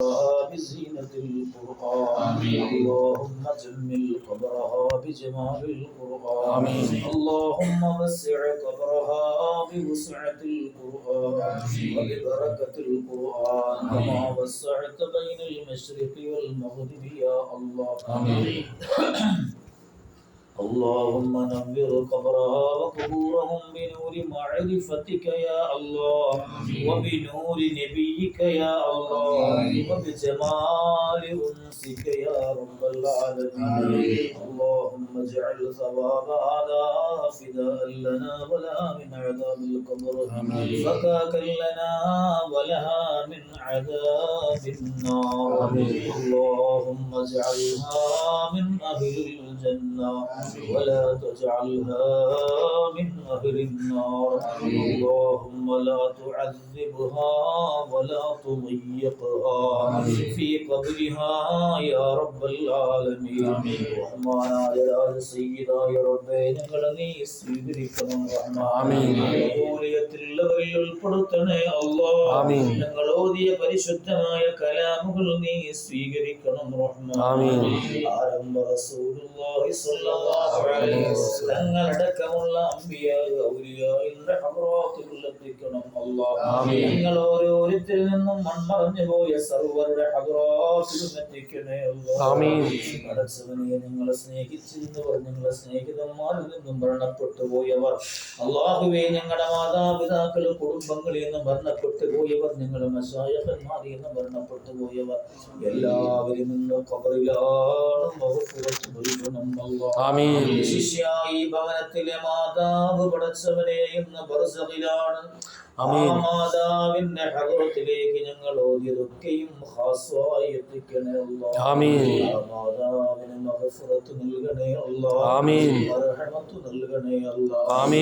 بزينة القرآن اللهم جمل قبرها بجمال القرآن اللهم وسع قبرها بوسعة القرآن وببركة القرآن كما وسعت بين المشرق والمغرب يا الله اللهم نور قبرها وقبورهم بنور معرفتك يا الله وبنور نبيك يا الله وبجمال أنسك يا رب العالمين اللهم اجعل ثواب هذا فداء لنا ولا من عذاب القبر فكاكا لنا ولها من عذاب النار اللهم اجعلها من أهل الجنة ولا تجعلها من أهل النار اللهم لا تعذبها ولا تضيقها في قبرها يا رب العالمين رحمن سيدا يا رب ഞങ്ങളെ സ്വീകരിക്കണം ഉൾപ്പെടുത്തണേ അല്ലാഹ് ഞങ്ങൾ ഓതിയ പരിശുദ്ധമായ കലാമുകൾ നീ സ്വീകരിക്കണം റഹ്മാൻ ആരംഭ റസൂലുള്ളാഹി സ്വല്ലല്ലാഹു അലൈഹി വസല്ലം തങ്ങളടക്കമുള്ള അംബിയാ ഔലിയാഇന്റെ ഹദ്റാത്തുൽ എത്തിക്കണം അല്ലാഹ് ഞങ്ങൾ ഓരോരുത്തരിൽ നിന്നും മൺമറഞ്ഞു പോയ സർവ്വരുടെ ഹദ്റാത്തുൽ എത്തിക്കണേ അല്ലാഹ് പടച്ചവനെ ഞങ്ങളെ സ്നേഹിച്ചിരുന്നവർ ഞങ്ങളെ സ്നേഹിതന്മാരിൽ നിന്നും മരണപ്പെട്ടു പോയവർ അല്ലാഹുവേ ഞങ്ങളുടെ മാതാപിതാക്കൾ കുടുംബങ്ങളിൽ നിന്ന് മരണപ്പെട്ടു പോയവർ ഞങ്ങളുടെ മശായിഖന്മാരിൽ നിന്ന് മരണപ്പെട്ടു പോയവർ എല്ലാവരും ഇന്ന് ഖബറിലാണ് മഗ്ഫിറത്ത് നൽകണം അല്ലാഹ് ശിഷ്യായി ഭവനത്തിലെ മാതാവ് പടച്ചവനെ ഇന്ന് ബർസഖിലാണ് മാതാവിന്റെ ഹദ്റത്തിലേക്ക് ഞങ്ങൾ ഓതിയതൊക്കെയും ഖാസ്വായി എത്തിക്കണേ അല്ലാഹ് മാതാവിന് മഗ്ഫിറത്ത് നൽകണേ അല്ലാഹ് റഹ്മത്ത് നൽകണേ അല്ലാഹ്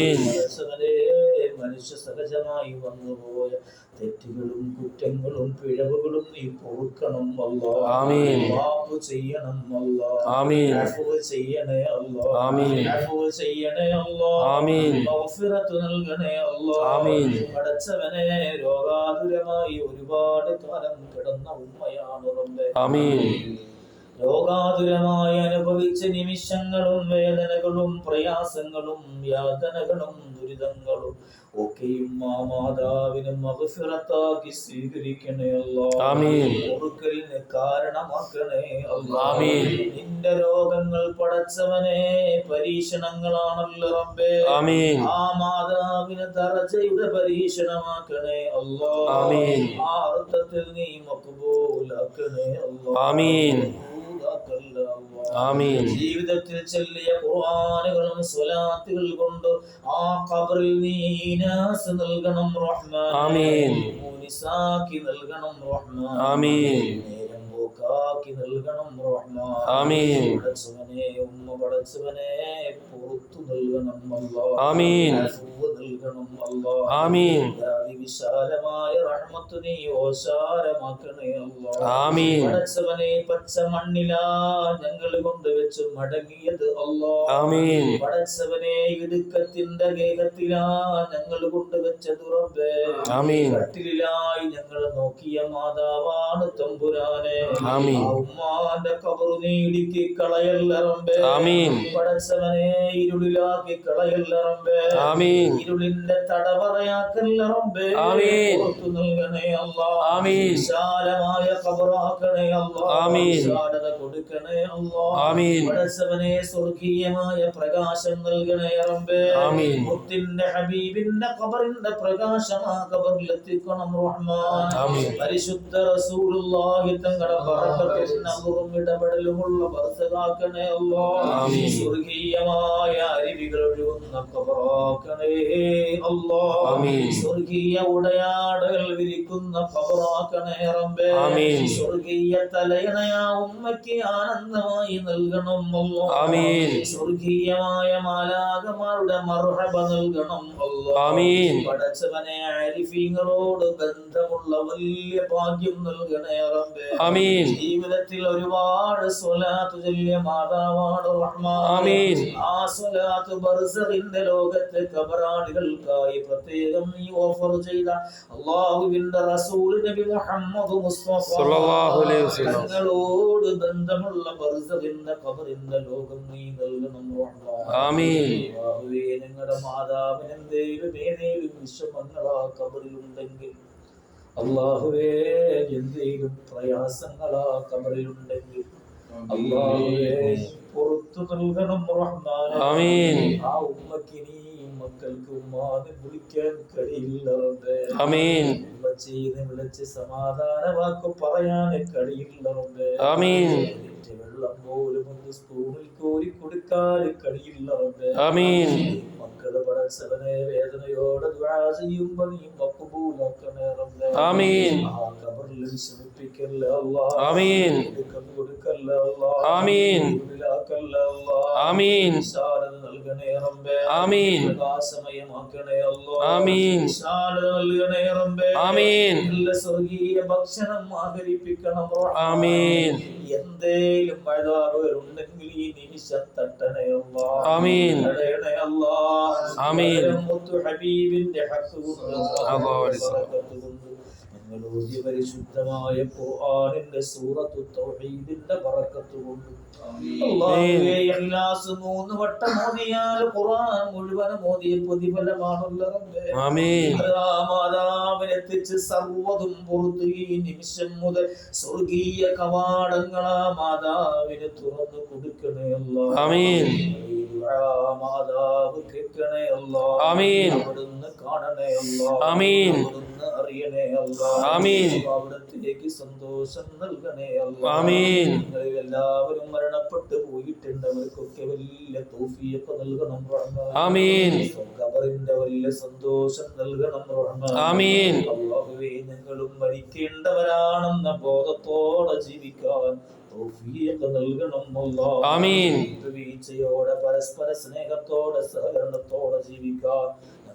മനുഷ്യ സഹജമായി വന്നുപോയ തെറ്റുകളും കുറ്റങ്ങളും പിഴവുകളും നീ പൊറുക്കണം അല്ലാഹ് മാഫ് ചെയ്യണം അല്ലാഹ് അഫ്വ് ചെയ്യണേ അല്ലാഹ് അഫ്വ് ചെയ്യണേ അല്ലാഹ് മഗ്ഫിറത്ത് നൽകണേ അല്ലാഹ് പടച്ചവനെ രോഗാതുരമായി ഒരുപാട് കാലം കിടന്ന ഉമ്മയാണ് റബ്ബേ രോഗാതുരമായി അനുഭവിച്ച നിമിഷങ്ങളും വേദനകളും പ്രയാസങ്ങളും യാതനകളും ദുരിതങ്ങളും ഒക്കെയും ആ മാതാവിന് മഗ്ഫിറത്താക്കി സ്വീകരിക്കണേ അല്ലാഹ് പൊറുക്കലിന് കാരണമാക്കണേ അല്ലാഹ് നിന്റെ രോഗങ്ങൾ പടച്ചവനെ പരീക്ഷണങ്ങളാണല്ലോ റബ്ബേ ആ മാതാവിന് ദറജയുടെ പരീക്ഷണമാക്കണേ അല്ലാഹ് ആ അർത്ഥത്തിൽ നീ മഖ്ബൂലാക്കണേ അല്ലാഹ് ജീവിതത്തിൽ ചൊല്ലിയ ഖുർആനുകളും സ്വലാത്തുകൾ കൊണ്ട് ആ ഖബറിൽ നീ ഇനാസ് നൽകണം റഹ്മാൻ മുനിസാക്കി നൽകണം റഹ്മാൻ നേരം പോക്കാക്കി നൽകണം റഹ്മാൻ പടച്ചവനെ ഉമ്മ പടച്ചവനെ പുറത്തു നൽകണം അല്ലാഹ് നൽകണം അല്ലാഹ് വിശാലമായ റഹ്മത്ത് നീ ഓശാരമാക്കണേ അല്ലാഹ് പടച്ചവനെ പച്ച മണ്ണിലാ ഞങ്ങൾ കൊണ്ടുവച്ച് മടങ്ങിയത് അല്ലാഹ് പടച്ചവനെ ഇടുക്കത്തിന്റെ ഗേഹത്തിലാ ഞങ്ങൾ കൊണ്ടുവച്ചത് റബ്ബേ കട്ടിലായി ഞങ്ങൾ നോക്കിയ മാതാവാണ് തമ്പുരാനെ ഉമ്മാന്റെ ഖബർ നീ ഇടുക്കി കളയല്ല റബ്ബേ പടച്ചവനെ ഇരുളിലാക്കി കളയല്ല റബ്ബേ ഇരുളിന്റെ തടവറയാക്കല്ല റബ്ബേ പുറത്തു നൽകണേ അല്ലാഹ് വിശാലമായ ഖബറാക്കണേ അല്ലാഹ് വിശാലത കൊടുക്കണേ അല്ലാഹ് പടച്ചവനെ സ്വർഗീയമായ പ്രകാശം നൽകണേ റബ്ബേ മുത്തിന്റെ ഹബീബിന്റെ ഖബറിന്റെ പ്രകാശം ആ ഖബറിൽ എത്തിക്കണം റഹ്മാൻ പരിശുദ്ധ റസൂലുള്ളാഹി തങ്ങളുടെ ബറക്കത്തും നബറും ഇടപെടലുമുള്ള ബർസഖാക്കണേ അല്ലാഹ് സ്വർഗീയമായ അരുവികൾ ഒഴുകുന്ന ഖബറാക്കണേ അല്ലാഹ് സ്വർഗീയ ഉടയാടകൾ വിരിക്കുന്ന ഖബറാക്കണേ റബ്ബേ സ്വർഗീയ തലയണയാ ഉമ്മയ്ക്ക് ആനന്ദമായി നൽകണം അല്ലാഹ് സ്വർഗീയമായ മാലാഖമാരുടെ മർഹബ നൽകണം അല്ലാഹ് പടച്ചവനെ ആരിഫീങ്ങളോട് ബന്ധമുള്ള വലിയ ഭാഗ്യം നൽകണേ റബ്ബേ ജീവിതത്തിൽ ഒരുപാട് സ്വലാത്ത് ചൊല്ലിയ മാതാവാണ് റഹ്മാൻ ആമീൻ. ആ സ്വലാത്ത് ബർസഖിന്റെ ലോകത്തെ ഖബറാളികൾക്കായി പ്രത്യേകം നീ ഓഫർ ചെയ്ത അല്ലാഹുവിന്റെ റസൂൽ നബി മുഹമ്മദ് മുസ്തഫ സ്വല്ലല്ലാഹു അലൈഹി വസല്ലം തങ്ങളോട് ബന്ധമുള്ള ബർസഖിന്റെ ഖബറിന്റെ ലോകം നീ നൽകണം റഹ്മാൻ. ആമീൻ. അല്ലാഹുവേ, നിങ്ങളുടെ മാതാവിന് ഏതേലും വിഷമങ്ങൾ ആ ഖബറിലുണ്ടെങ്കിൽ അല്ലാഹുവേ, എന്തെങ്കിലും പ്രയാസങ്ങൾ ആ ഖബറിലുണ്ടെങ്കിൽ അല്ലാഹുവേ പുറത്തു നൽകണം റഹ്മാൻ. ആമീൻ. ആ ഉമ്മക്കിനി മക്കൾക്ക് ഉമ്മാനെ വിളിക്കാൻ കഴിയില്ല റബ്ബേ. ആമീൻ. ഉമ്മച്ചീനെ വിളിച്ച് സമാധാന വാക്ക് പറയാൻ കഴിയില്ല റബ്ബേ. ആമീൻ. വെള്ളം പോലും ഒന്ന് സ്പൂണിൽ കോരി കൊടുക്കാൻ കഴിയില്ല റബ്ബേ. ആമീൻ. മക്കള് പടച്ചവനെ വേദനയോടെ ദുആ ചെയ്യുമ്പോൾ നീ മഖബൂലാക്കണേ റബ്ബേ. ആമീൻ. ആ ഖബറിൽ വിഷമിപ്പിക്കല്ലേ അല്ലാഹ്. ആമീൻ. കൊടുക്കല്ലേ അല്ലാഹ്. ആമീൻ. കൊടുക്കല്ലേ അല്ലാഹ്. ആമീൻ. വിശാലത നൽകണേ റബ്ബേ. ആമീൻ. പ്രകാശമയമാക്കണേ അല്ലാഹ്. ആമീൻ. വിശാലത നൽകണേ റബ്ബേ. ആമീൻ. നല്ല സ്വർഗീയ ഭക്ഷണം ആഹരിപ്പിക്കണം റഹ്മാൻ. ആമീൻ. എന്തേലും മഴാറുകളുണ്ടെങ്കിൽ ഈ നിമിഷം തട്ടണേ അല്ലാഹ്. ആമീൻ. തടയണേ അല്ലാഹ്. ആമീൻ. മുത്തു ഹബീബിന്റെ ഹഖ് കൊണ്ട് ഞങ്ങളോട് പരിശുദ്ധമായ ഖുർആനിന്റെ സൂറത്തു തൗഹീദിന്റെ ബറക്കത്ത് കൊണ്ട് അല്ലാഹുവേ, ഇഖ്ലാസ് 3 വട്ടം ഓതിയാൽ ഖുർആൻ മുഴുവനും ഓതിയ പ്രതിഫലമാണല്ലോ റബ്ബേ. ആമീൻ. മാതാവിനെത്തിച്ച് സർവ്വതും പുറത്ത് ഈ നിമിഷം മുതൽ സ്വർഗീയ കവാടങ്ങളാ മാതാവിന് തുറന്നു കൊടുക്കണേ അല്ലാഹ്. ആമീൻ. മാതാവ് കേൾക്കണേ അല്ലാഹ്. ആമീൻ. അവിടുന്ന് കാണണേ അല്ലാഹ്. ആമീൻ. അവിടുന്ന് അറിയണേ അല്ലാഹ്. ആമീൻ. അവിടത്തേക്ക് സന്തോഷം നൽകണേ അല്ലാഹ്. ആമീൻ. എല്ലാവരും മരണപ്പെട്ടു പോയിട്ടുണ്ട്, അവർക്കൊക്കെ വലിയ തൗഫീഖ് നൽകണം റഹ്മാൻ. ആമീൻ. ഖബറിന്റെ വലിയ സന്തോഷം നൽകണം റഹ്മാൻ. ആമീൻ. അല്ലാഹുവേ, ഞങ്ങളും മരിക്കേണ്ടവരാണെന്ന ബോധത്തോടെ ജീവിക്കാൻ തൗഫീഖ് നൽകണം അല്ലാഹ്. ആമീൻ. വീഴ്ചയോടെ പരസ്പര സ്നേഹത്തോടെ സഹകരണത്തോടെ ജീവിക്കാൻ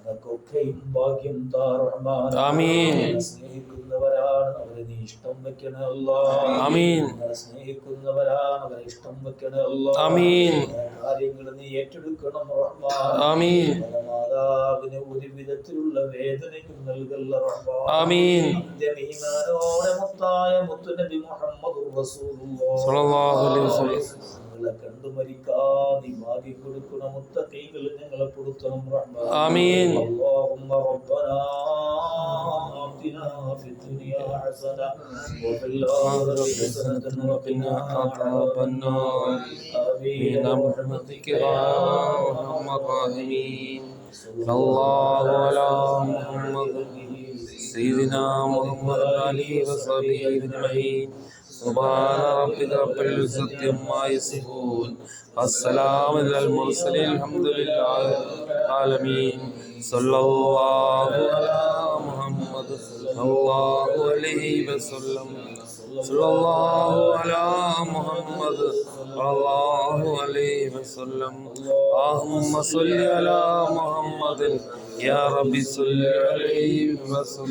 ഞങ്ങൾക്കൊക്കെയും ഭാഗ്യം താ റഹ്മാൻ. ആമീൻ. സ്നേഹിക്കുന്നവരാണ്, അവരെ നീ ഇഷ്ടം വെക്കണേ അല്ലാഹ്. ആമീൻ. സ്നേഹിക്കുന്നവരാണ്, അവരെ ഇഷ്ടം വെക്കണേ അല്ലാഹ്. ആമീൻ. കാര്യങ്ങൾ നീ ഏറ്റെടുക്കണം റഹ്മാൻ. ആമീൻ. മാതാവിന് ഒരു വിധത്തിലുള്ള വേദനയും നൽകല്ല റഹ്മാൻ. ആമീൻ. ഈമാനോടെ മുത്തായ മുത്തുനബി മുഹമ്മദുർ റസൂലുള്ളാഹ് സ്വല്ലല്ലാഹു അലൈഹി വസല്ലം ഞങ്ങളെ കണ്ടു മരിക്കാൻ നീ ഭാഗ്യം കൊടുക്കണം. മുത്തഖീകൾ ഞങ്ങളെ കൊടുക്കണം റഹ്മാൻ. ആമീൻ. اللهم ربنا آتنا في الدنيا حسنة وفي الآخرة حسنة وقنا عذاب النار. آمين برحمتك يا أرحم الراحمين. صلى الله على محمد سيدنا محمد عليه وصحبه أجمعين. سبحان ربك رب العزة عما يصفون. السلام على المرسلين. الحمد لله العالمين. صلى الله على محمد صلى الله عليه وسلم. صلى الله على محمد صلى الله عليه وسلم. اللهم صل على محمد يا رب صل عليه وسلم.